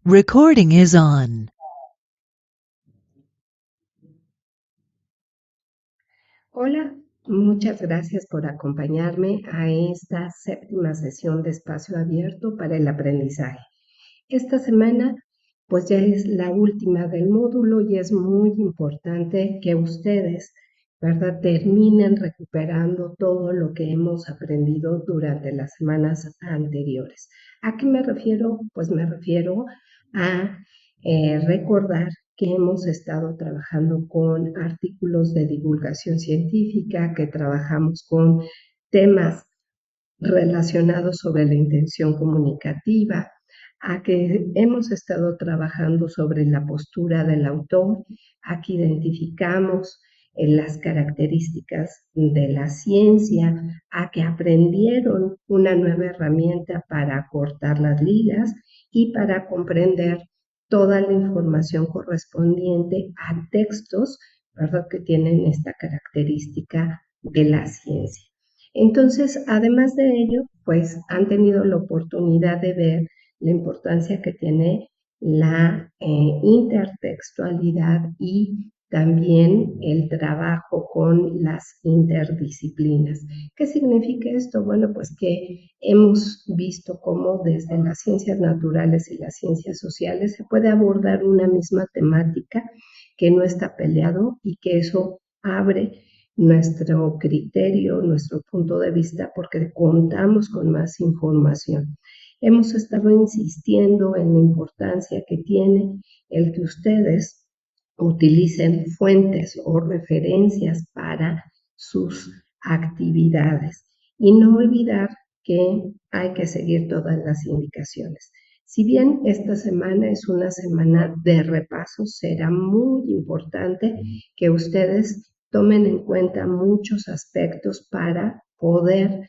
Recording is on. Hola, muchas gracias por acompañarme a esta séptima sesión de Espacio Abierto para el Aprendizaje. Esta semana pues ya es la última del módulo y es muy importante que ustedes, ¿verdad?, terminen recuperando todo lo que hemos aprendido durante las semanas anteriores. ¿A qué me refiero? Pues me refiero a recordar que hemos estado trabajando con artículos de divulgación científica, que trabajamos con temas relacionados sobre la intención comunicativa, a que hemos estado trabajando sobre la postura del autor, a que identificamos las características de la ciencia, a que aprendieron una nueva herramienta para cortar las ligas y para comprender toda la información correspondiente a textos, ¿verdad?, que tienen esta característica de la ciencia. Entonces, además de ello, pues han tenido la oportunidad de ver la importancia que tiene la intertextualidad y también el trabajo con las interdisciplinas. ¿Qué significa esto? Bueno, pues que hemos visto cómo desde las ciencias naturales y las ciencias sociales se puede abordar una misma temática, que no está peleado y que eso abre nuestro criterio, nuestro punto de vista, porque contamos con más información. Hemos estado insistiendo en la importancia que tiene el que ustedes utilicen fuentes o referencias para sus actividades y no olvidar que hay que seguir todas las indicaciones. Si bien esta semana es una semana de repaso, será muy importante que ustedes tomen en cuenta muchos aspectos para poder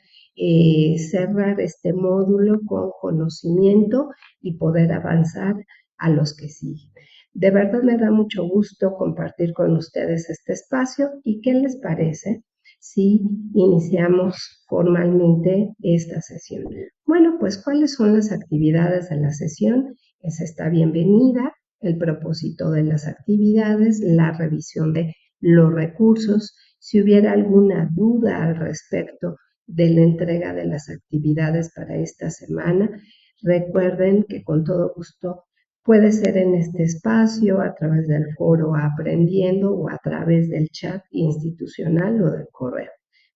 cerrar este módulo con conocimiento y poder avanzar a los que siguen. De verdad me da mucho gusto compartir con ustedes este espacio y ¿qué les parece si iniciamos formalmente esta sesión? Bueno, pues ¿cuáles son las actividades de la sesión? Es esta bienvenida, el propósito de las actividades, la revisión de los recursos. Si hubiera alguna duda al respecto de la entrega de las actividades para esta semana, recuerden que con todo gusto puede ser en este espacio, a través del foro Aprendiendo o a través del chat institucional o del correo.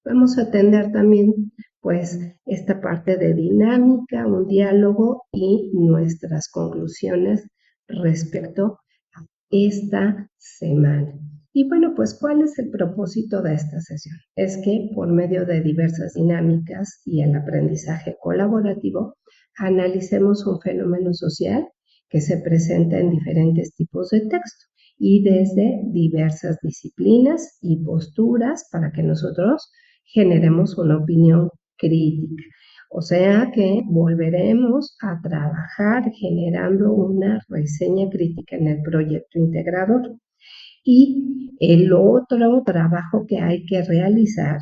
Vamos a atender también pues esta parte de dinámica, un diálogo y nuestras conclusiones respecto a esta semana. Y bueno, pues ¿cuál es el propósito de esta sesión? Es que por medio de diversas dinámicas y el aprendizaje colaborativo, analicemos un fenómeno social que se presenta en diferentes tipos de texto y desde diversas disciplinas y posturas para que nosotros generemos una opinión crítica. O sea que volveremos a trabajar generando una reseña crítica en el proyecto integrador. Y el otro trabajo que hay que realizar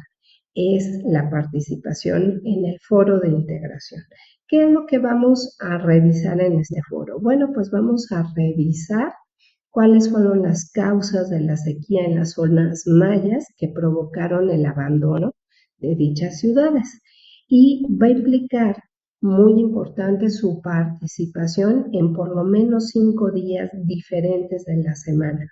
es la participación en el foro de integración. ¿Qué es lo que vamos a revisar en este foro? Bueno, pues vamos a revisar cuáles fueron las causas de la sequía en las zonas mayas que provocaron el abandono de dichas ciudades. Y va a implicar, muy importante, su participación en por lo menos 5 días diferentes de la semana.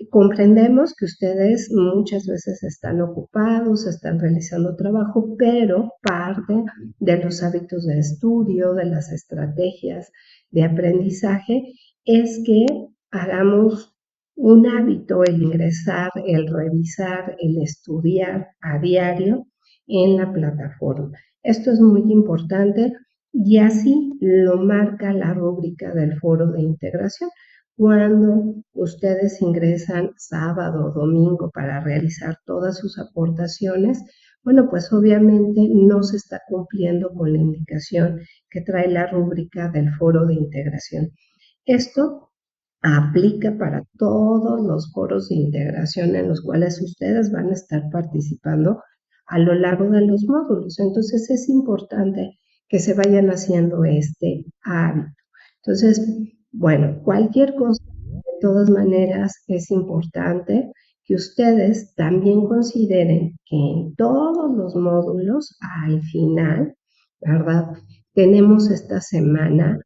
Comprendemos que ustedes muchas veces están ocupados, están realizando trabajo, pero parte de los hábitos de estudio, de las estrategias de aprendizaje, es que hagamos un hábito el ingresar, el revisar, el estudiar a diario en la plataforma. Esto es muy importante y así lo marca la rúbrica del foro de integración. Cuando ustedes ingresan sábado o domingo para realizar todas sus aportaciones, bueno, pues obviamente no se está cumpliendo con la indicación que trae la rúbrica del foro de integración. Esto aplica para todos los foros de integración en los cuales ustedes van a estar participando a lo largo de los módulos. Entonces es importante que se vayan haciendo este hábito. Entonces, bueno, cualquier cosa, de todas maneras, es importante que ustedes también consideren que en todos los módulos, al final, ¿verdad? Tenemos esta semana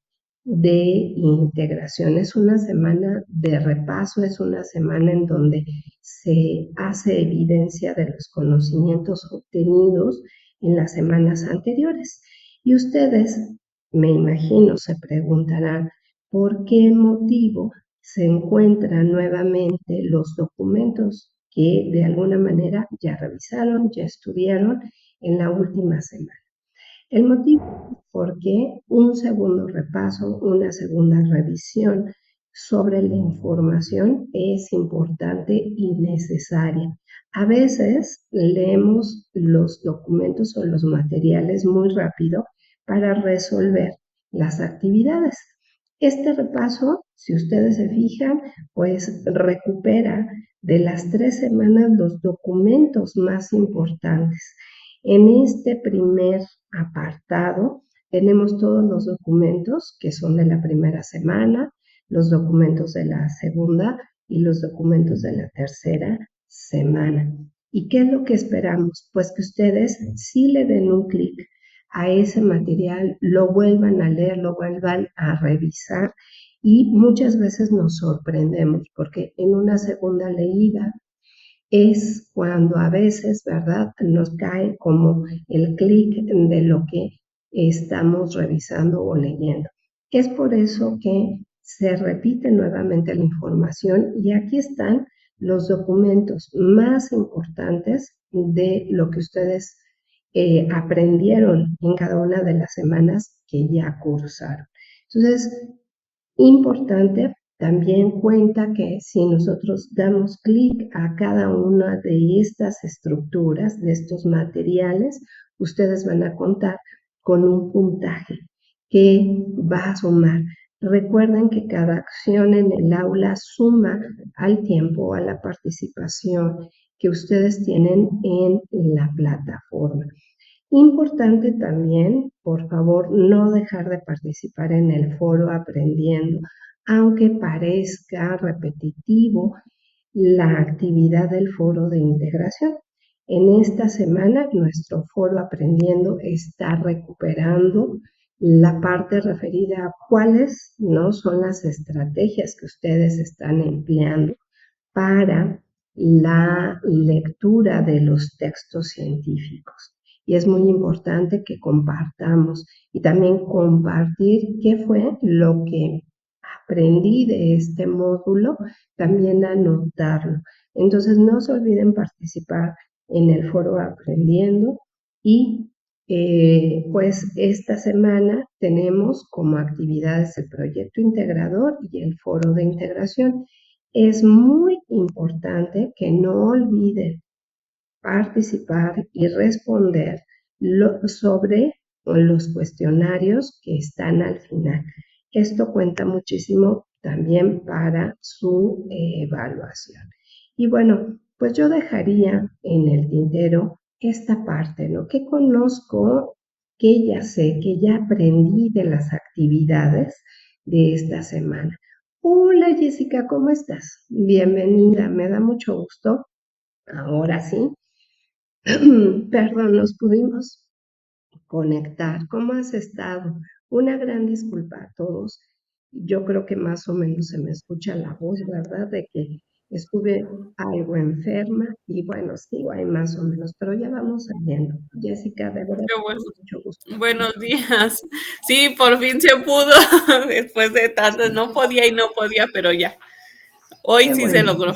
de integración, es una semana de repaso, es una semana en donde se hace evidencia de los conocimientos obtenidos en las semanas anteriores. Y ustedes, me imagino, se preguntarán por qué motivo se encuentran nuevamente los documentos que de alguna manera ya revisaron, ya estudiaron en la última semana. El motivo es porque un segundo repaso, una segunda revisión sobre la información es importante y necesaria. A veces leemos los documentos o los materiales muy rápido para resolver las actividades. Este repaso, si ustedes se fijan, pues recupera de las 3 semanas los documentos más importantes. En este primer apartado tenemos todos los documentos que son de la primera semana, los documentos de la segunda y los documentos de la tercera semana. ¿Y qué es lo que esperamos? Pues que ustedes sí le den un clic a ese material, lo vuelvan a leer, lo vuelvan a revisar y muchas veces nos sorprendemos porque en una segunda leída es cuando a veces, ¿verdad?, nos cae como el clic de lo que estamos revisando o leyendo. Es por eso que se repite nuevamente la información y aquí están los documentos más importantes de lo que ustedes aprendieron en cada una de las semanas que ya cursaron. Entonces, importante, también cuenta que si nosotros damos clic a cada una de estas estructuras, de estos materiales, ustedes van a contar con un puntaje que va a sumar. Recuerden que cada acción en el aula suma al tiempo, a la participación que ustedes tienen en la plataforma. Importante también, por favor, no dejar de participar en el foro aprendiendo, aunque parezca repetitivo la actividad del foro de integración. En esta semana, nuestro foro aprendiendo está recuperando la parte referida a cuáles no son las estrategias que ustedes están empleando para la lectura de los textos científicos. Y es muy importante que compartamos y también compartir qué fue lo que aprendí de este módulo, también anotarlo. Entonces, no se olviden participar en el foro Aprendiendo y pues esta semana tenemos como actividades el proyecto integrador y el foro de integración. Es muy importante que no olviden participar y responder sobre los cuestionarios que están al final. Esto cuenta muchísimo también para su evaluación. Y bueno, pues yo dejaría en el tintero esta parte, ¿no? ¿Qué conozco, qué ya sé, qué ya aprendí de las actividades de esta semana? Hola Jessica, ¿cómo estás? Bienvenida, me da mucho gusto. Ahora sí, perdón, nos pudimos conectar. ¿Cómo has estado? Una gran disculpa a todos. Yo creo que más o menos se me escucha la voz, ¿verdad? De que estuve algo enferma y bueno, sigo ahí más o menos, pero ya vamos saliendo. Jessica, de verdad, Qué bueno. mucho gusto. Buenos días. Sí, por fin se pudo, después de tanto, no podía y no podía, pero ya. Hoy Qué sí se bueno. logró.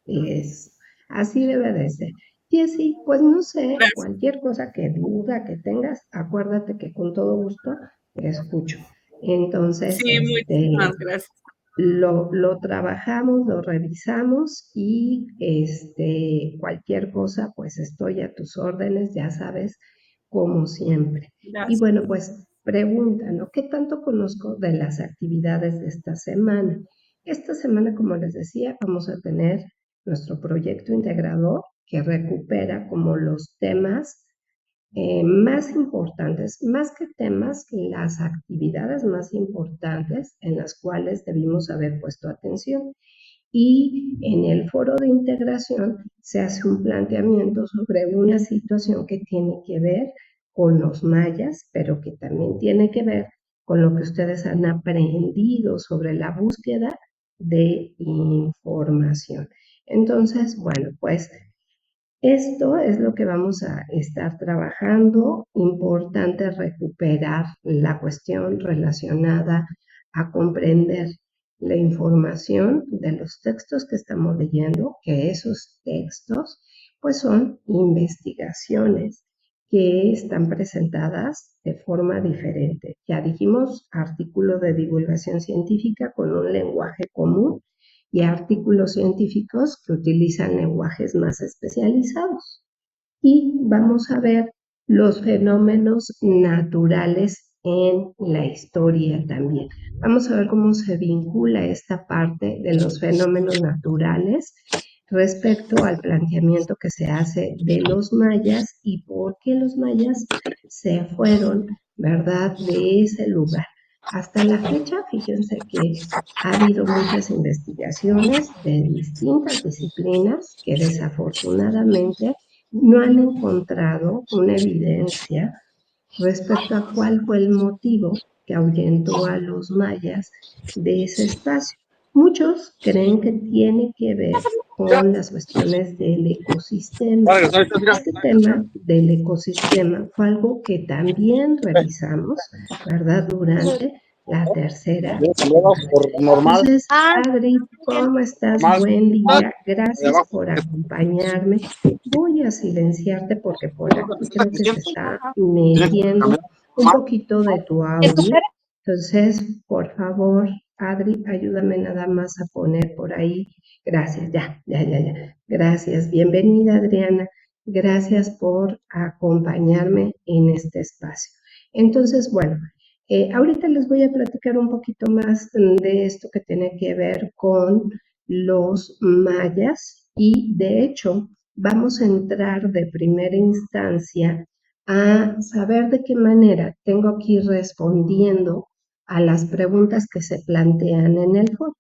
Es, así debe de ser. Jessy, pues no sé, Gracias. cualquier cosa que duda que tengas, acuérdate que con todo gusto te escucho. Entonces, Sí, muchísimas gracias. lo trabajamos, lo revisamos y cualquier cosa, pues estoy a tus órdenes, ya sabes, como siempre. Y Gracias. bueno, pues pregunta, ¿no? ¿Qué tanto conozco de las actividades de esta semana? Esta semana, como les decía, vamos a tener nuestro proyecto integrador que recupera como los temas más importantes, más que temas, las actividades más importantes en las cuales debimos haber puesto atención. Y en el foro de integración se hace un planteamiento sobre una situación que tiene que ver con los mayas, pero que también tiene que ver con lo que ustedes han aprendido sobre la búsqueda de información. Entonces, bueno, pues esto es lo que vamos a estar trabajando. Importante recuperar la cuestión relacionada a comprender la información de los textos que estamos leyendo, que esos textos pues son investigaciones que están presentadas de forma diferente. Ya dijimos, artículo de divulgación científica con un lenguaje común y artículos científicos que utilizan lenguajes más especializados. Y vamos a ver los fenómenos naturales en la historia también. Vamos a ver cómo se vincula esta parte de los fenómenos naturales respecto al planteamiento que se hace de los mayas y por qué los mayas se fueron, ¿verdad?, de ese lugar. Hasta la fecha, fíjense que ha habido muchas investigaciones de distintas disciplinas que desafortunadamente no han encontrado una evidencia respecto a cuál fue el motivo que ahuyentó a los mayas de ese espacio. Muchos creen que tiene que ver con las cuestiones del ecosistema. Este tema del ecosistema fue algo que también revisamos, ¿verdad?, durante la tercera. Entonces, Adri, ¿cómo estás? Buen día. Gracias por acompañarme. Voy a silenciarte porque por aquí creo que se está metiendo un poquito de tu audio. Entonces, por favor, Adri, ayúdame nada más a poner por ahí. Gracias, ya. Gracias. Bienvenida, Adriana. Gracias por acompañarme en este espacio. Entonces, bueno, ahorita les voy a platicar un poquito más de esto que tiene que ver con los mayas y de hecho vamos a entrar de primera instancia a saber de qué manera tengo que ir respondiendo a las preguntas que se plantean en el foro.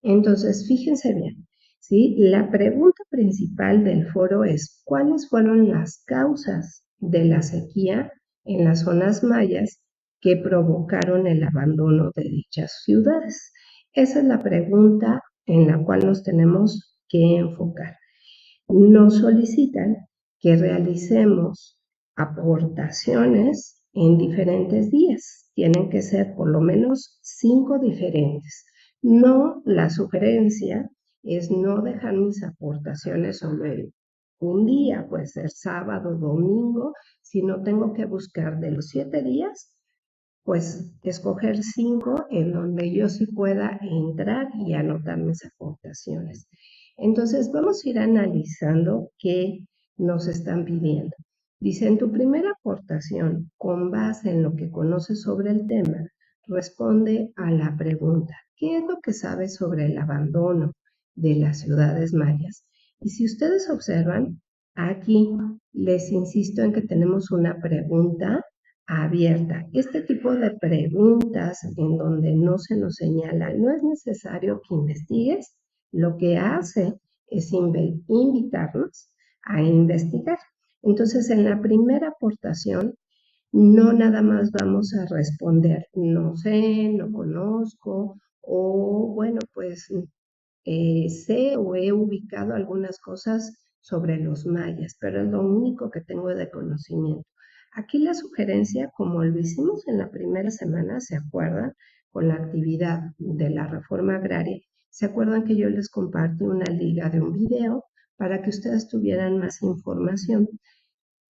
Entonces, fíjense bien, ¿sí? La pregunta principal del foro es, ¿cuáles fueron las causas de la sequía en las zonas mayas que provocaron el abandono de dichas ciudades? Esa es la pregunta en la cual nos tenemos que enfocar. Nos solicitan que realicemos aportaciones en diferentes días. Tienen que ser por lo menos 5 diferentes. No, la sugerencia es no dejar mis aportaciones sobre un día, puede ser sábado, domingo, sino tengo que buscar de los 7 días, pues escoger 5 en donde yo sí pueda entrar y anotar mis aportaciones. Entonces vamos a ir analizando qué nos están pidiendo. Dice, en tu primera aportación, con base en lo que conoces sobre el tema, responde a la pregunta, ¿qué es lo que sabes sobre el abandono de las ciudades mayas? Y si ustedes observan, aquí les insisto en que tenemos una pregunta abierta. Este tipo de preguntas en donde no se nos señala, no es necesario que investigues, lo que hace es invitarnos a investigar. Entonces, en la primera aportación, no nada más vamos a responder, no sé, no conozco, o bueno, pues sé o he ubicado algunas cosas sobre los mayas, pero es lo único que tengo de conocimiento. Aquí la sugerencia, como lo hicimos en la primera semana, ¿se acuerdan? Con la actividad de la reforma agraria, ¿se acuerdan que yo les compartí una liga de un video para que ustedes tuvieran más información?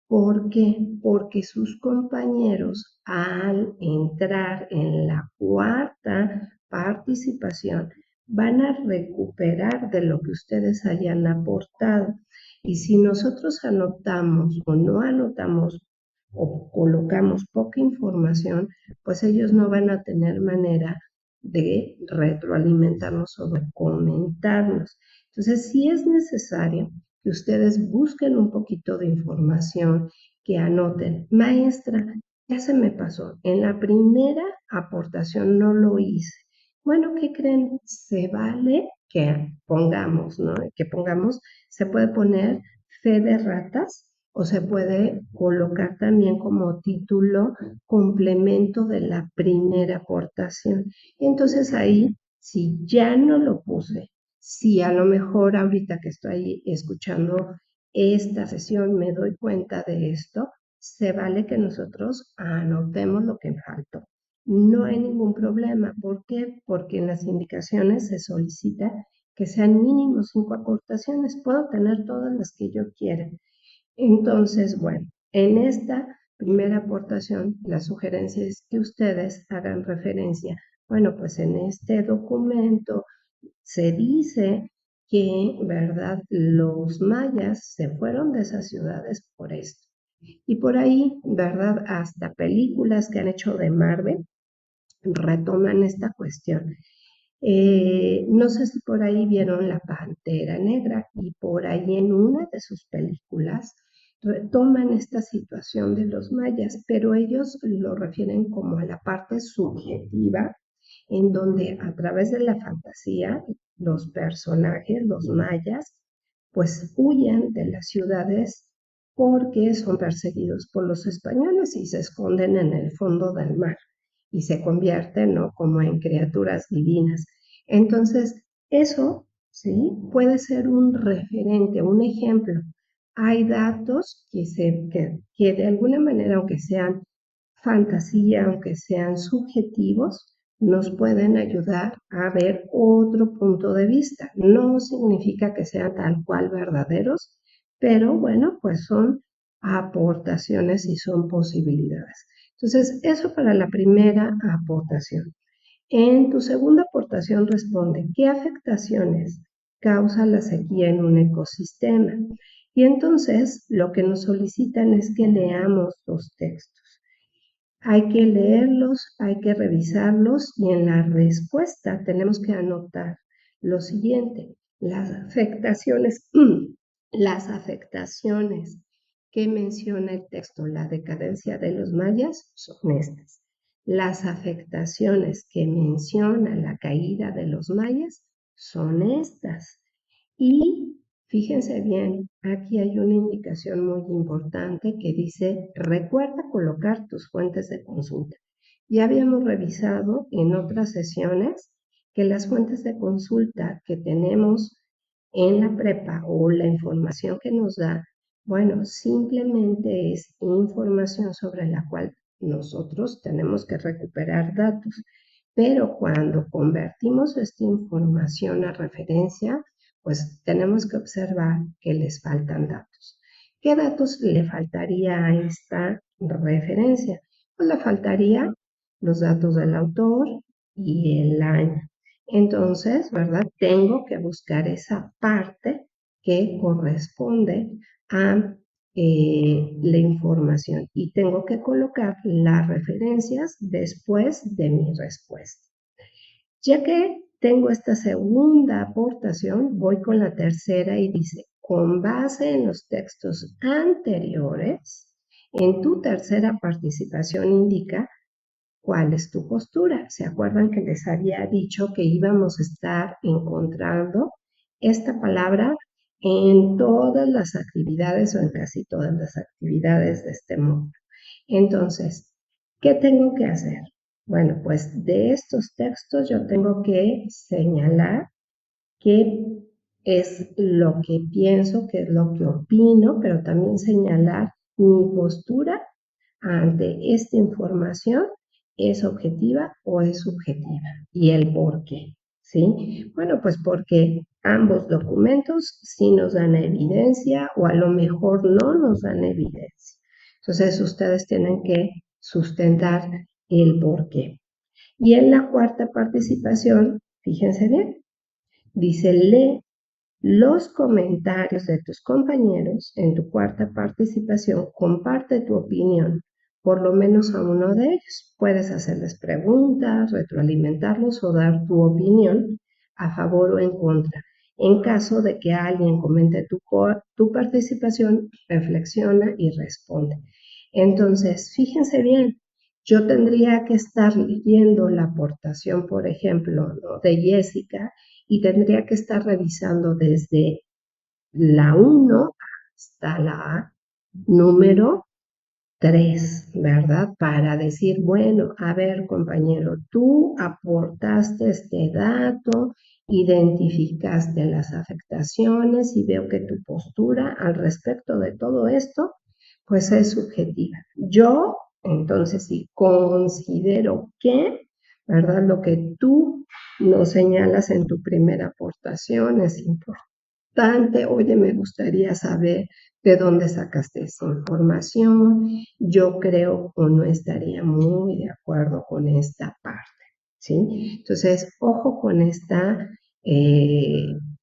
¿Por qué? Porque sus compañeros al entrar en la cuarta participación van a recuperar de lo que ustedes hayan aportado. Y si nosotros anotamos o no anotamos o colocamos poca información, pues ellos no van a tener manera de retroalimentarnos o de comentarnos. Entonces, sí es necesario que ustedes busquen un poquito de información, que anoten. Maestra, ya se me pasó. En la primera aportación no lo hice. Bueno, ¿qué creen? Se vale que pongamos, ¿no? Que pongamos, se puede poner fe de ratas o se puede colocar también como título complemento de la primera aportación. Y entonces ahí, si ya no lo puse, si a lo mejor ahorita que estoy escuchando esta sesión me doy cuenta de esto, se vale que nosotros anotemos lo que faltó. No hay ningún problema. ¿Por qué? Porque en las indicaciones se solicita que sean mínimo 5 aportaciones. Puedo tener todas las que yo quiera. Entonces, bueno, en esta primera aportación, la sugerencia es que ustedes hagan referencia. Bueno, pues en este documento se dice que, ¿verdad? Los mayas se fueron de esas ciudades por esto. Y por ahí, ¿verdad? Hasta películas que han hecho de Marvel retoman esta cuestión. No sé si por ahí vieron La Pantera Negra y por ahí en una de sus películas retoman esta situación de los mayas, pero ellos lo refieren como a la parte subjetiva, en donde a través de la fantasía los personajes, los mayas, pues huyen de las ciudades porque son perseguidos por los españoles y se esconden en el fondo del mar y se convierten, ¿no? Como en criaturas divinas. Entonces, eso, ¿sí? Puede ser un referente, un ejemplo. Hay datos que de alguna manera, aunque sean fantasía, aunque sean subjetivos, nos pueden ayudar a ver otro punto de vista. No significa que sean tal cual verdaderos, pero bueno, pues son aportaciones y son posibilidades. Entonces, eso para la primera aportación. En tu segunda aportación responde, ¿qué afectaciones causa la sequía en un ecosistema? Y entonces lo que nos solicitan es que leamos los textos. Hay que leerlos, hay que revisarlos y en la respuesta tenemos que anotar lo siguiente, las afectaciones, las afectaciones que menciona el texto, la decadencia de los mayas son estas. Las afectaciones que menciona la caída de los mayas son estas. Y fíjense bien, aquí hay una indicación muy importante que dice, recuerda colocar tus fuentes de consulta. Ya habíamos revisado en otras sesiones que las fuentes de consulta que tenemos en la prepa o la información que nos da, bueno, simplemente es información sobre la cual nosotros tenemos que recuperar datos. Pero cuando convertimos esta información a referencia, pues tenemos que observar que les faltan datos. ¿Qué datos le faltaría a esta referencia? Pues le faltaría los datos del autor y el año. Entonces, ¿verdad? Tengo que buscar esa parte que corresponde a la información y tengo que colocar las referencias después de mi respuesta. Ya que tengo esta segunda aportación, voy con la tercera y dice, con base en los textos anteriores, en tu tercera participación indica cuál es tu postura. ¿Se acuerdan que les había dicho que íbamos a estar encontrando esta palabra en todas las actividades o en casi todas las actividades de este módulo? Entonces, ¿qué tengo que hacer? Bueno, pues de estos textos yo tengo que señalar qué es lo que pienso, qué es lo que opino, pero también señalar mi postura ante esta información, ¿es objetiva o es subjetiva? Y el por qué, ¿sí? Bueno, pues porque ambos documentos sí nos dan evidencia o a lo mejor no nos dan evidencia. Entonces, ustedes tienen que sustentar el por qué. Y en la cuarta participación, fíjense bien, dice, lee los comentarios de tus compañeros en tu cuarta participación, comparte tu opinión, por lo menos a uno de ellos. Puedes hacerles preguntas, retroalimentarlos o dar tu opinión a favor o en contra. En caso de que alguien comente tu participación, reflexiona y responde. Entonces, fíjense bien, yo tendría que estar leyendo la aportación, por ejemplo, ¿no?, de Jessica, y tendría que estar revisando desde la 1 hasta la número 3, ¿verdad? Para decir, bueno, a ver, compañero, tú aportaste este dato, identificaste las afectaciones y veo que tu postura al respecto de todo esto, pues es subjetiva. Yo, entonces, sí considero que, ¿verdad? Lo que tú nos señalas en tu primera aportación es importante. Oye, me gustaría saber de dónde sacaste esa información. Yo creo o no estaría muy de acuerdo con esta parte, ¿sí? Entonces, ojo con esta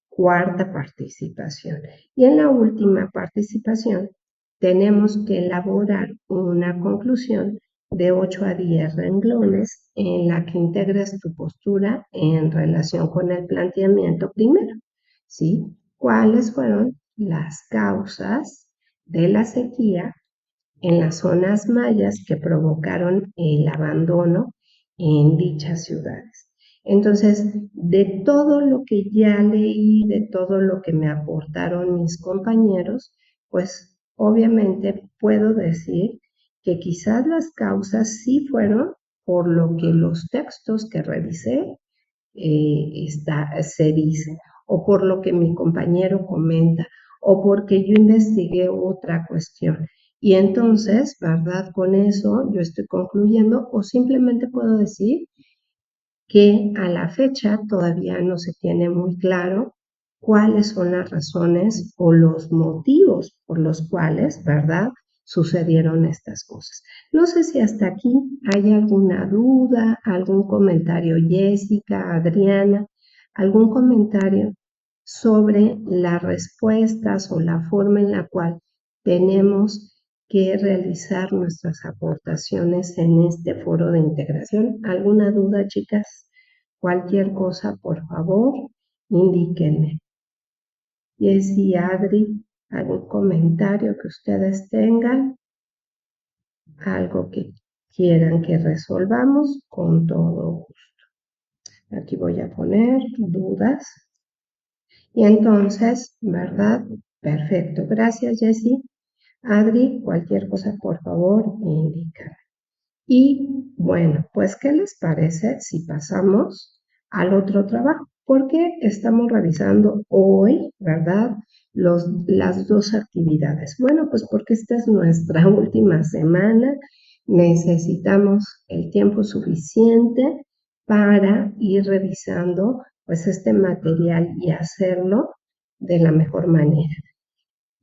cuarta participación. Y en la última participación tenemos que elaborar una conclusión de 8 a 10 renglones en la que integres tu postura en relación con el planteamiento primero, ¿sí? ¿Cuáles fueron las causas de la sequía en las zonas mayas que provocaron el abandono en dichas ciudades? Entonces, de todo lo que ya leí, de todo lo que me aportaron mis compañeros, pues obviamente puedo decir que quizás las causas sí fueron por lo que los textos que revisé se dice, o por lo que mi compañero comenta, o porque yo investigué otra cuestión. Y entonces, ¿verdad? Con eso yo estoy concluyendo, o simplemente puedo decir que a la fecha todavía no se tiene muy claro cuáles son las razones o los motivos por los cuales, ¿verdad?, sucedieron estas cosas. No sé si hasta aquí hay alguna duda, algún comentario, Jessica, Adriana, algún comentario sobre las respuestas o la forma en la cual tenemos que realizar nuestras aportaciones en este foro de integración. ¿Alguna duda, chicas? Cualquier cosa, por favor, indíquenme. Jessy, Adri, algún comentario que ustedes tengan, algo que quieran que resolvamos, con todo gusto. Aquí voy a poner dudas. Y entonces, ¿verdad? Perfecto. Gracias, Jessy. Adri, cualquier cosa, por favor, indícame. Y bueno, pues, ¿qué les parece si pasamos al otro trabajo? Porque estamos revisando hoy, ¿verdad?, las dos actividades. Bueno, pues porque esta es nuestra última semana, necesitamos el tiempo suficiente para ir revisando pues este material y hacerlo de la mejor manera.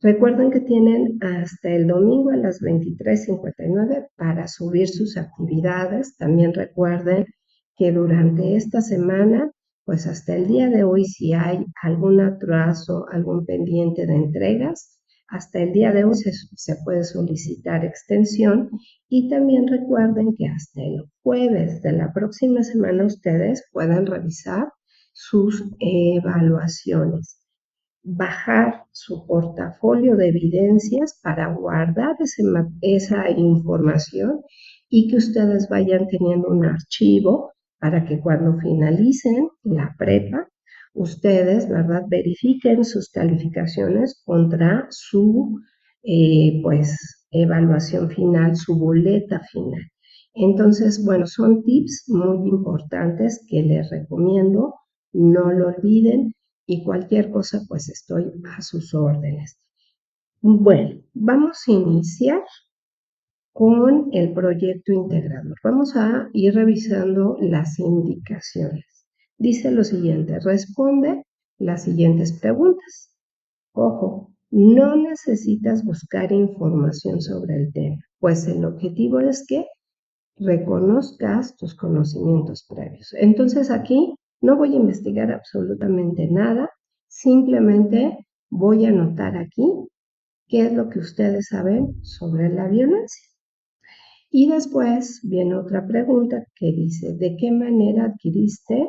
Recuerden que tienen hasta el domingo a las 23:59 para subir sus actividades. También recuerden que durante esta semana, pues hasta el día de hoy, si hay algún atraso, algún pendiente de entregas, hasta el día de hoy se puede solicitar extensión. Y también recuerden que hasta el jueves de la próxima semana ustedes pueden revisar sus evaluaciones, bajar su portafolio de evidencias para guardar esa información y que ustedes vayan teniendo un archivo para que cuando finalicen la prepa, ustedes, ¿verdad?, verifiquen sus calificaciones contra su, pues, evaluación final, su boleta final. Entonces, bueno, son tips muy importantes que les recomiendo, no lo olviden. Y cualquier cosa, pues estoy a sus órdenes. Bueno, vamos a iniciar con el proyecto integrador. Vamos a ir revisando las indicaciones. Dice lo siguiente: responde las siguientes preguntas. Ojo, no necesitas buscar información sobre el tema, pues el objetivo es que reconozcas tus conocimientos previos. Entonces aquí no voy a investigar absolutamente nada, simplemente voy a anotar aquí qué es lo que ustedes saben sobre la violencia. Y después viene otra pregunta que dice, ¿de qué manera adquiriste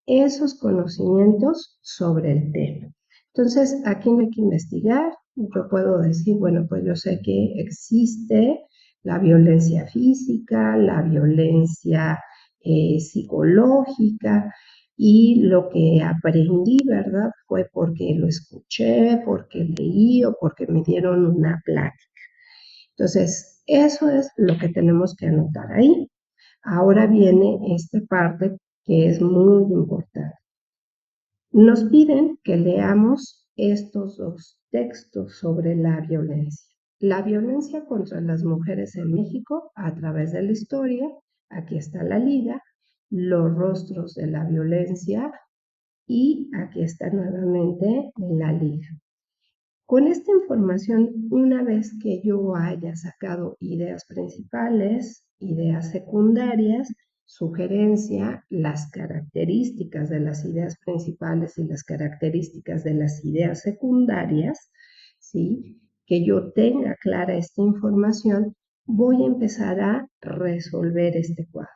esos conocimientos sobre el tema? Entonces, aquí no hay que investigar. Yo puedo decir, bueno, pues yo sé que existe la violencia física, la violencia psicológica, y lo que aprendí, ¿verdad? Fue porque lo escuché, porque leí o porque me dieron una plática. Entonces, eso es lo que tenemos que anotar ahí. Ahora viene esta parte que es muy importante. Nos piden que leamos estos dos textos sobre la violencia. La violencia contra las mujeres en México a través de la historia. Aquí está la liga, los rostros de la violencia, y aquí está nuevamente la liga. Con esta información, una vez que yo haya sacado ideas principales, ideas secundarias, sugerencia, las características de las ideas principales y las características de las ideas secundarias, ¿sí? Que yo tenga clara esta información, voy a empezar a resolver este cuadro.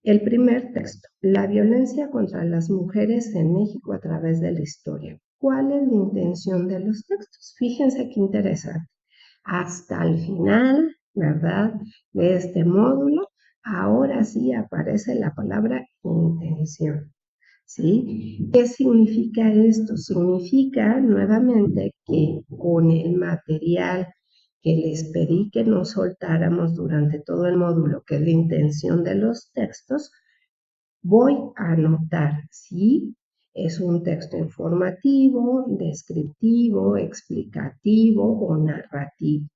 El primer texto, la violencia contra las mujeres en México a través de la historia. ¿Cuál es la intención de los textos? Fíjense qué interesante. Hasta el final, ¿verdad? De este módulo, ahora sí aparece la palabra intención. ¿Sí? ¿Qué significa esto? Significa nuevamente que con el material que les pedí que nos soltáramos durante todo el módulo, que es la intención de los textos, voy a anotar si es un texto informativo, descriptivo, explicativo o narrativo.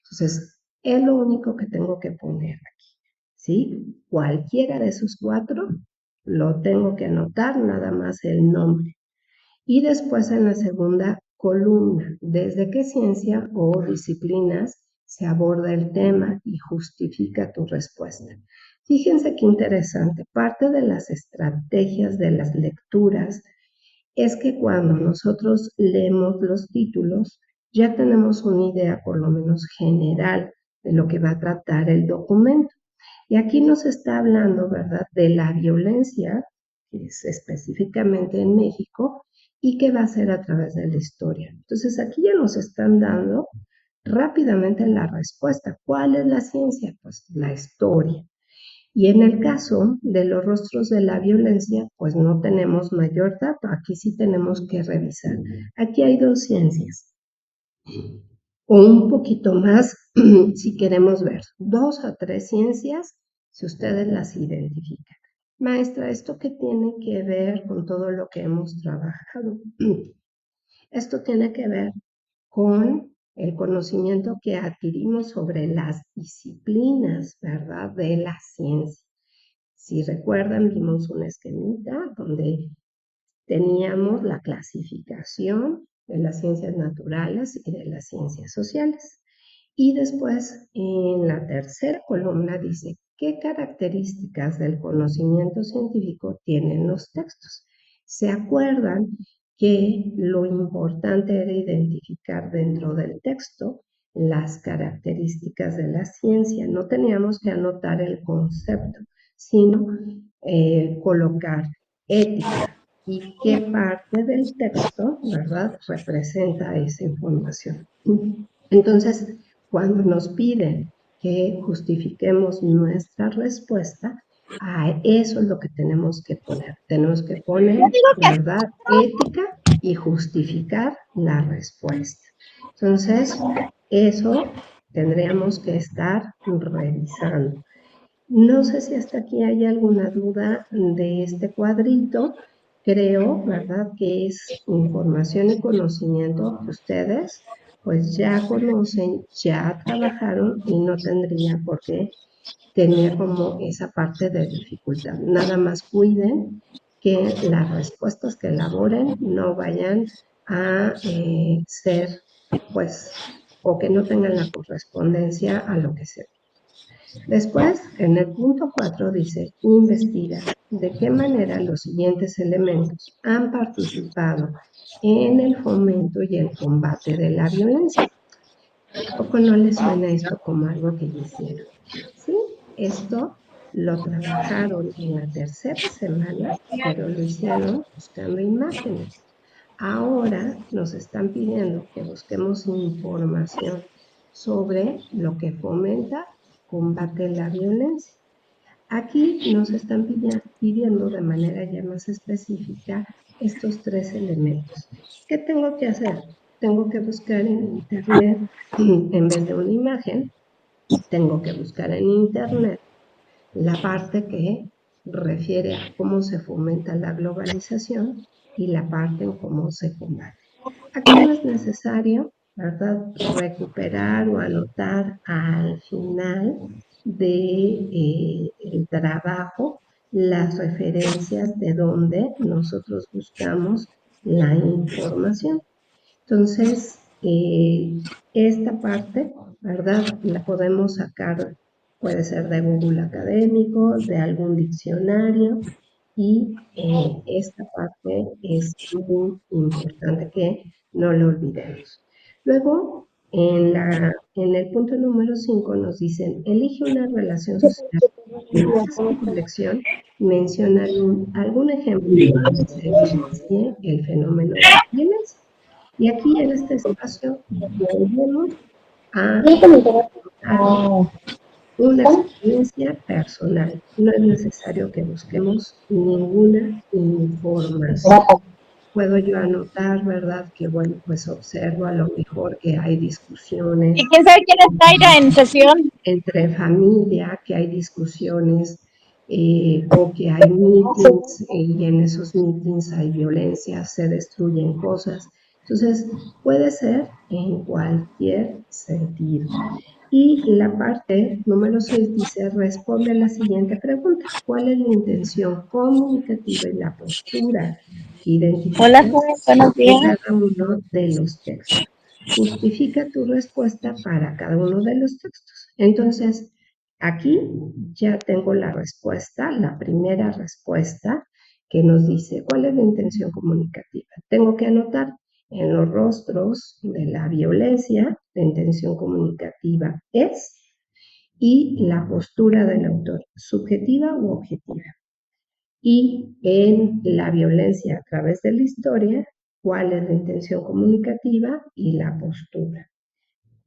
Entonces, es lo único que tengo que poner aquí, ¿sí? Cualquiera de esos cuatro lo tengo que anotar, nada más el nombre. Y después en la segunda columna, ¿desde qué ciencia o disciplinas se aborda el tema y justifica tu respuesta? Fíjense qué interesante. Parte de las estrategias de las lecturas es que cuando nosotros leemos los títulos, ya tenemos una idea por lo menos general de lo que va a tratar el documento. Y aquí nos está hablando, ¿verdad?, de la violencia, que es específicamente en México, y que va a ser a través de la historia. Entonces, aquí ya nos están dando rápidamente la respuesta. ¿Cuál es la ciencia? Pues la historia. Y en el caso de los rostros de la violencia, pues no tenemos mayor dato. Aquí sí tenemos que revisar. Aquí hay dos ciencias, o un poquito más si queremos ver 2 a 3 ciencias, si ustedes las identifican. Maestra, ¿esto qué tiene que ver con todo lo que hemos trabajado? Esto tiene que ver con el conocimiento que adquirimos sobre las disciplinas, ¿verdad?, de la ciencia. Si recuerdan, vimos un esquemita donde teníamos la clasificación de las ciencias naturales y de las ciencias sociales. Y después, en la tercera columna dice, ¿qué características del conocimiento científico tienen los textos? ¿Se acuerdan que lo importante era identificar dentro del texto las características de la ciencia? No teníamos que anotar el concepto, sino colocar ética y qué parte del texto, ¿verdad?, representa esa información. Entonces, cuando nos piden que justifiquemos nuestra respuesta, a eso es lo que tenemos que poner. Tenemos que poner, ¿verdad?, ética y justificar la respuesta. Entonces, eso tendríamos que estar revisando. No sé si hasta aquí hay alguna duda de este cuadrito. Creo, ¿verdad?, que es información y conocimiento que ustedes pues ya conocen, ya trabajaron y no tendría por qué tener como esa parte de dificultad. Nada más cuiden que las respuestas que elaboren no vayan a ser, pues, o que no tengan la correspondencia a lo que se. Después, en el punto 4 dice, investiga de qué manera los siguientes elementos han participado en el fomento y el combate de la violencia. ¿A poco no les suena esto como algo que ya hicieron? Sí, esto lo trabajaron en la tercera semana, pero lo hicieron buscando imágenes. Ahora nos están pidiendo que busquemos información sobre lo que fomenta, combate la violencia. Aquí nos están pidiendo de manera ya más específica estos 3 elementos. ¿Qué tengo que hacer? Tengo que buscar en internet, en vez de una imagen, tengo que buscar en internet la parte que refiere a cómo se fomenta la globalización y la parte en cómo se combate. Aquí no es necesario, ¿verdad?, recuperar o anotar al final del trabajo las referencias de donde nosotros buscamos la información. Entonces, esta parte, ¿verdad?, la podemos sacar, puede ser de Google Académico, de algún diccionario, y esta parte es muy importante que no lo olvidemos. Luego, en el punto número 5 nos dicen, elige una relación social. En esta selección menciona algún ejemplo donde se evidencie el fenómeno de violencia. Y aquí en este espacio volvemos a una experiencia personal. No es necesario que busquemos ninguna información. Puedo yo anotar, ¿verdad? Que bueno, pues observo a lo mejor que hay discusiones. ¿Y quién sabe quién está Ira en sesión? Entre familia, que hay discusiones o que hay meetings y en esos meetings hay violencia, se destruyen cosas. Entonces, puede ser en cualquier sentido. Y la parte número 6 dice, responde a la siguiente pregunta. ¿Cuál es la intención comunicativa y la postura que identificas Hola, buenos en días. cada uno de los textos? Justifica tu respuesta para cada uno de los textos. Entonces, aquí ya tengo la respuesta, la primera respuesta que nos dice cuál es la intención comunicativa. Tengo que anotar en los rostros de la violencia, la intención comunicativa es, y la postura del autor, subjetiva u objetiva. Y en la violencia a través de la historia, cuál es la intención comunicativa y la postura.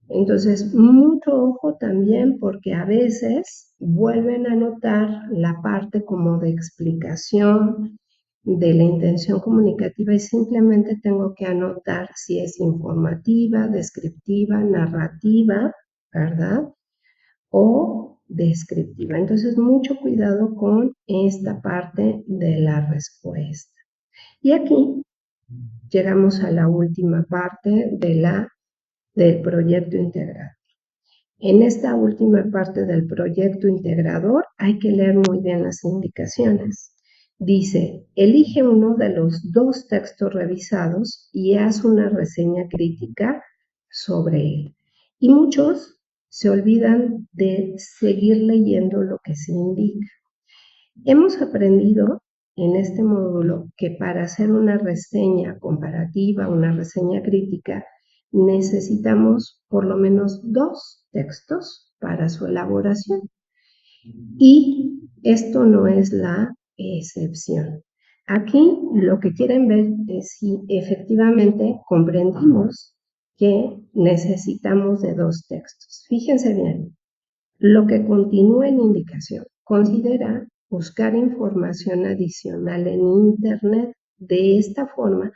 Entonces, mucho ojo también porque a veces vuelven a notar la parte como de explicación de la intención comunicativa y simplemente tengo que anotar si es informativa, descriptiva, narrativa, ¿verdad? O descriptiva. Entonces, mucho cuidado con esta parte de la respuesta. Y aquí llegamos a la última parte del proyecto integrador. En esta última parte del proyecto integrador hay que leer muy bien las indicaciones. Dice, elige uno de los 2 textos revisados y haz una reseña crítica sobre él. Y muchos se olvidan de seguir leyendo lo que se indica. Hemos aprendido en este módulo que para hacer una reseña comparativa, una reseña crítica, necesitamos por lo menos 2 textos para su elaboración. Y esto no es la excepción. Aquí lo que quieren ver es si efectivamente comprendimos que necesitamos de 2 textos. Fíjense bien, lo que continúa en indicación, considera buscar información adicional en Internet. De esta forma,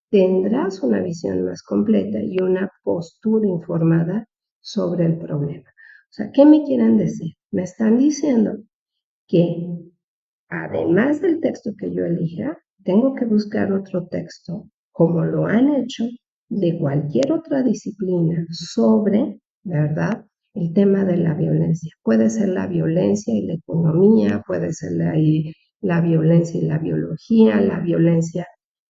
tendrás una visión más completa y una postura informada sobre el problema. O sea, ¿qué me quieren decir? Me están diciendo que además del texto que yo elija, tengo que buscar otro texto, como lo han hecho de cualquier otra disciplina sobre, ¿verdad?, el tema de la violencia. Puede ser la violencia y la economía, puede ser la violencia y la biología, la violencia.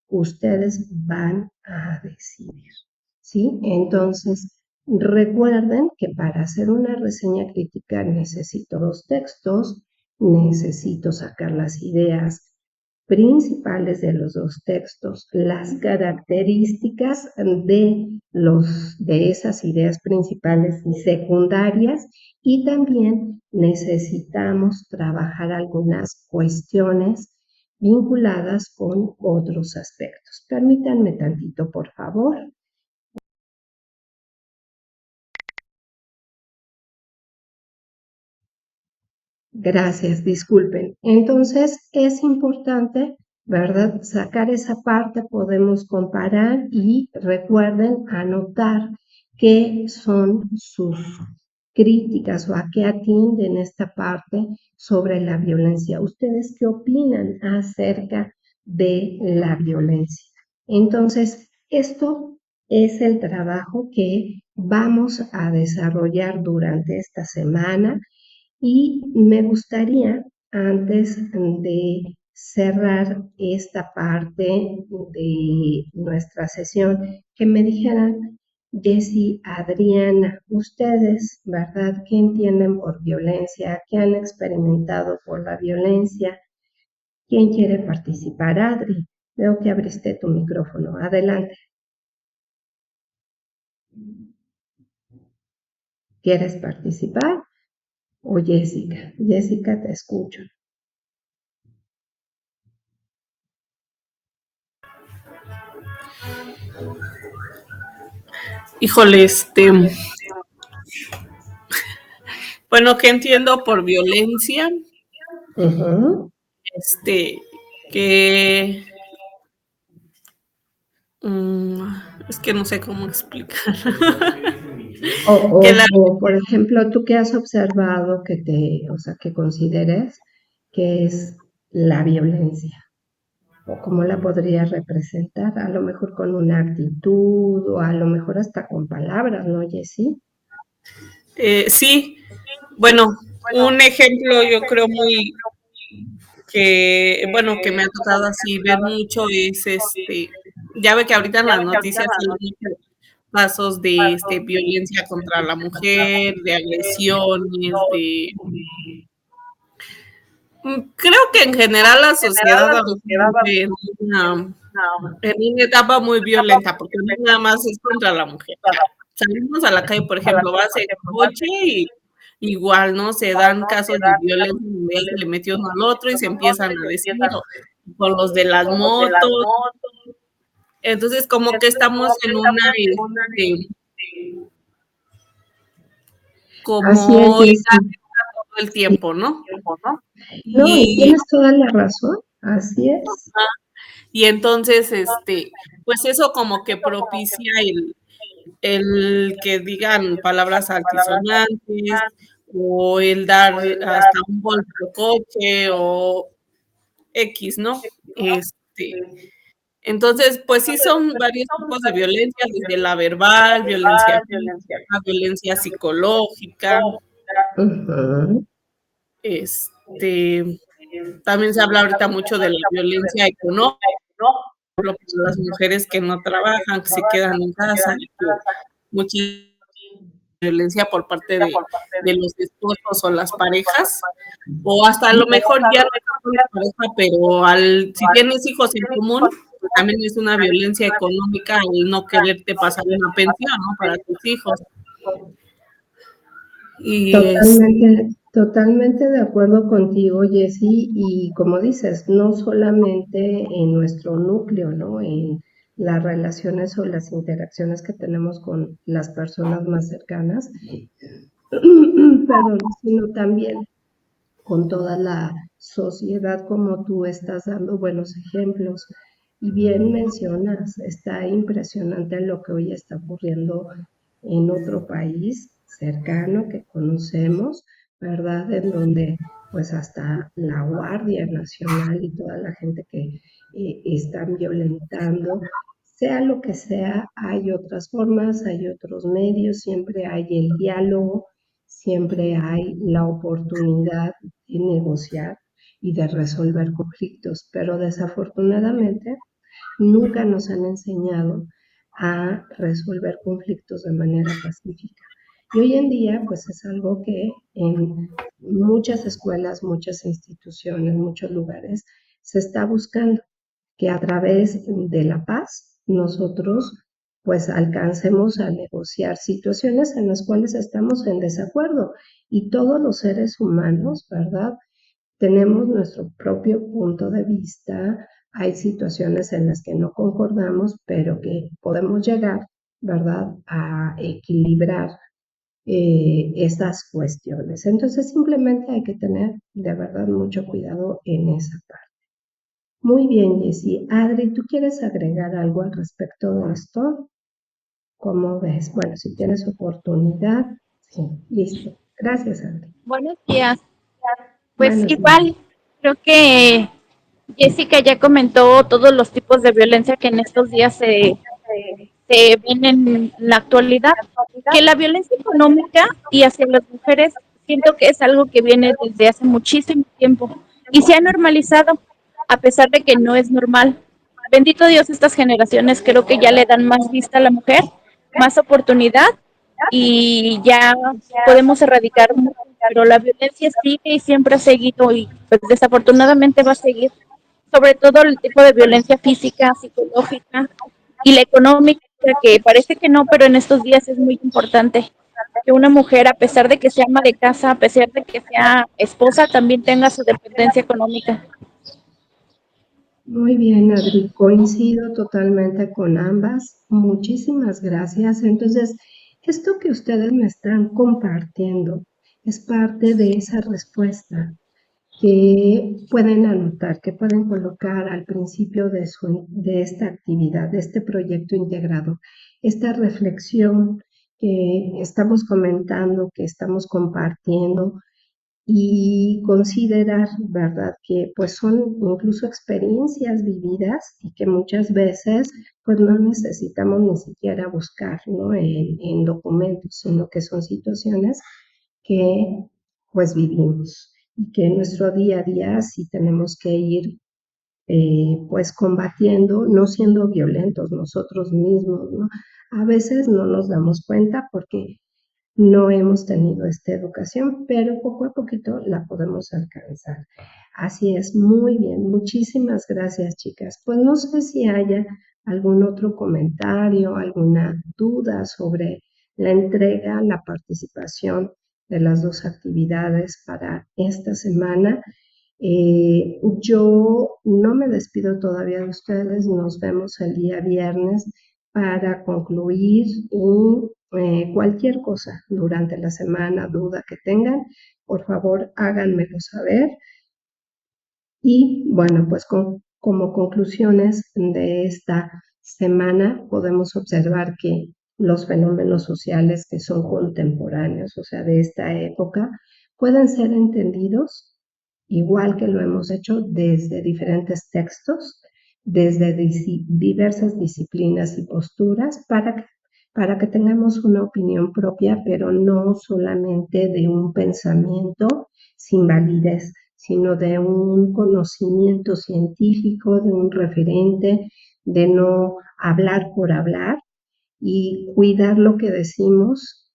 Ustedes van a decidir, ¿sí? Entonces, recuerden que para hacer una reseña crítica necesito 2 textos, necesito sacar las ideas principales de los 2 textos, las características de esas ideas principales y secundarias, y también necesitamos trabajar algunas cuestiones vinculadas con otros aspectos. Permítanme tantito, por favor. Gracias, disculpen. Entonces, es importante, ¿verdad? Sacar esa parte, podemos comparar y recuerden anotar qué son sus críticas o a qué atienden esta parte sobre la violencia. ¿Ustedes qué opinan acerca de la violencia? Entonces, esto es el trabajo que vamos a desarrollar durante esta semana. Y me gustaría, antes de cerrar esta parte de nuestra sesión, que me dijeran, Jessy, Adriana, ustedes, ¿verdad? ¿Qué entienden por violencia? ¿Qué han experimentado por la violencia? ¿Quién quiere participar? Adri, veo que abriste tu micrófono. Adelante. ¿Quieres participar? O Jessica. Jessica, te escucho. Híjole, bueno, ¿qué entiendo por violencia? Ujú. Que es que no sé cómo explicar. Que la- O, por ejemplo, tú que has observado o sea, que consideres que es la violencia, o cómo la podrías representar, a lo mejor con una actitud, o a lo mejor hasta con palabras, ¿no, Jessy? sí, bueno, un ejemplo yo creo que me ha tocado así ver mucho es ya ve que ahorita en las noticias hay muchos casos de violencia contra la mujer, de agresiones, creo que en general la sociedad ahorita vive en una etapa muy violenta, porque no nada más es contra la mujer. O sea, salimos a la calle, por ejemplo, vas en coche y igual, ¿no? Se dan casos de violencia donde se le metió uno al otro y se empiezan a decir, con los de las motos. Entonces, como que estamos en una, Así es, como Jessy. todo el tiempo, ¿no? No, y Y, tienes toda la razón, así es. y entonces, pues eso como que propicia el que digan palabras altisonantes o el dar hasta un golpe al coche o X, ¿no? Entonces, pues sí son varios tipos de violencia, desde la verbal, violencia física, violencia psicológica, Ujú. también se habla ahorita mucho de la violencia económica, por ejemplo, para las mujeres que no trabajan, que se quedan en casa, que mucha violencia por parte de los esposos o las parejas, o hasta a lo mejor ya no es la pareja, pero si tienes hijos en común, pues también es una violencia económica el no quererte pasar una pensión, ¿no? Para tus hijos. Y Totalmente de acuerdo contigo, Jessy, y como dices, no solamente en nuestro núcleo, ¿no? En las relaciones o las interacciones que tenemos con las personas más cercanas, perdón, sino también con toda la sociedad, como tú estás dando buenos ejemplos. Y bien mencionas, está impresionante lo que hoy está ocurriendo en otro país cercano que conocemos, ¿verdad? En donde pues hasta la Guardia Nacional y toda la gente que están violentando, sea lo que sea, hay otras formas, hay otros medios, siempre hay el diálogo, siempre hay la oportunidad de negociar y de resolver conflictos, pero desafortunadamente nunca nos han enseñado a resolver conflictos de manera pacífica. Y hoy en día, pues es algo que en muchas escuelas, muchas instituciones, muchos lugares se está buscando, que a través de la paz nosotros pues alcancemos a negociar situaciones en las cuales estamos en desacuerdo. Y todos los seres humanos, ¿verdad? tenemos nuestro propio punto de vista, hay situaciones en las que no concordamos, pero que podemos llegar, ¿verdad?, a equilibrar estas cuestiones. Entonces, simplemente hay que tener de verdad mucho cuidado en esa parte. Muy bien, Jessie. Adri, ¿tú quieres agregar algo al respecto de esto? ¿Cómo ves? Bueno, si tienes oportunidad, sí, listo. Gracias, Adri. Buenos días. Pues Buenos días. igual, creo que Jessica ya comentó todos los tipos de violencia que en estos días se ven en la actualidad, que la violencia económica y hacia las mujeres siento que es algo que viene desde hace muchísimo tiempo y se ha normalizado, a pesar de que no es normal. Bendito Dios, estas generaciones creo que ya le dan más vista a la mujer, más oportunidad y ya podemos erradicar mucho, pero la violencia sigue y siempre ha seguido y pues desafortunadamente va a seguir, sobre todo el tipo de violencia física, psicológica y la económica, que parece que no, pero en estos días es muy importante que una mujer, a pesar de que sea ama de casa, a pesar de que sea esposa, también tenga su dependencia económica. Muy bien, Adri, coincido totalmente con ambas. Muchísimas gracias. Entonces, esto que ustedes me están compartiendo es parte de esa respuesta que pueden anotar, que pueden colocar al principio de esta actividad, de este proyecto integrado, esta reflexión que estamos comentando, que estamos compartiendo y considerar, ¿verdad?, que pues son incluso experiencias vividas y que muchas veces pues no necesitamos ni siquiera buscar, ¿no?, en documentos, sino que son situaciones que pues vivimos y que en nuestro día a día sí tenemos que ir pues combatiendo, no siendo violentos nosotros mismos, ¿no? A veces no nos damos cuenta porque no hemos tenido esta educación, pero poco a poquito la podemos alcanzar. Así es, muy bien, muchísimas gracias, chicas. Pues no sé si haya algún otro comentario, alguna duda sobre la entrega, la participación de las dos actividades para esta semana. Yo no me despido todavía de ustedes, nos vemos el día viernes para concluir y cualquier cosa durante la semana, duda que tengan, por favor háganmelo saber. Y bueno, pues como conclusiones de esta semana podemos observar que los fenómenos sociales que son contemporáneos, o sea, de esta época, pueden ser entendidos igual que lo hemos hecho desde diferentes textos, desde diversas disciplinas y posturas, para que tengamos una opinión propia, pero no solamente de un pensamiento sin validez, sino de un conocimiento científico, de un referente, de no hablar por hablar y cuidar lo que decimos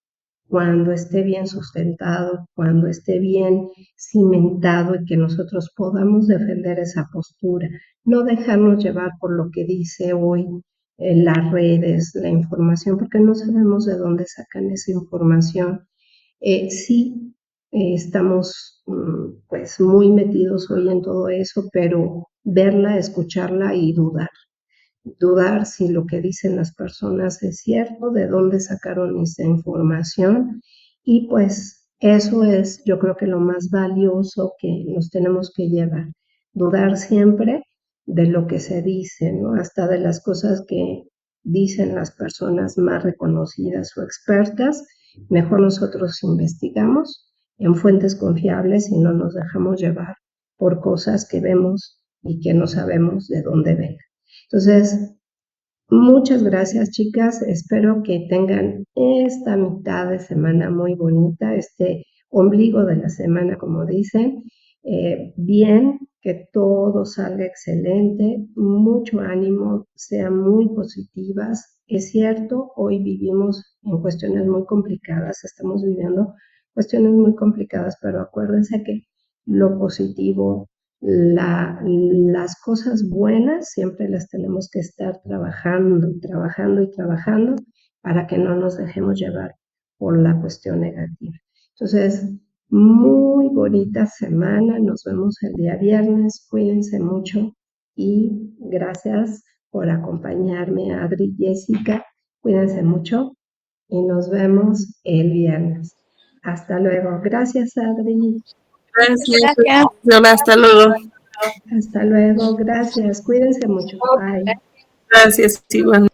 cuando esté bien sustentado, cuando esté bien cimentado y que nosotros podamos defender esa postura, no dejarnos llevar por lo que dice hoy en las redes, la información, porque no sabemos de dónde sacan esa información. Sí, estamos pues muy metidos hoy en todo eso, pero verla, escucharla y dudar si lo que dicen las personas es cierto, de dónde sacaron esa información y pues eso es yo creo que lo más valioso que nos tenemos que llevar, dudar siempre de lo que se dice, ¿no? Hasta de las cosas que dicen las personas más reconocidas o expertas, mejor nosotros investigamos en fuentes confiables y no nos dejamos llevar por cosas que vemos y que no sabemos de dónde vengan. Entonces, muchas gracias, chicas. Espero que tengan esta mitad de semana muy bonita, este ombligo de la semana, como dicen. Bien, que todo salga excelente, mucho ánimo, sean muy positivas. Es cierto, hoy vivimos en cuestiones muy complicadas, estamos viviendo cuestiones muy complicadas, pero acuérdense que lo positivo, las cosas buenas siempre las tenemos que estar trabajando y trabajando para que no nos dejemos llevar por la cuestión negativa. Entonces, muy bonita semana. Nos vemos el día viernes. Cuídense mucho y gracias por acompañarme, Adri, Jessica. Cuídense mucho y nos vemos el viernes. Hasta luego. Gracias, Adri. Gracias. Gracias. Hola, hasta luego. Hasta luego. Gracias. Cuídense mucho. Bye. Gracias, igual.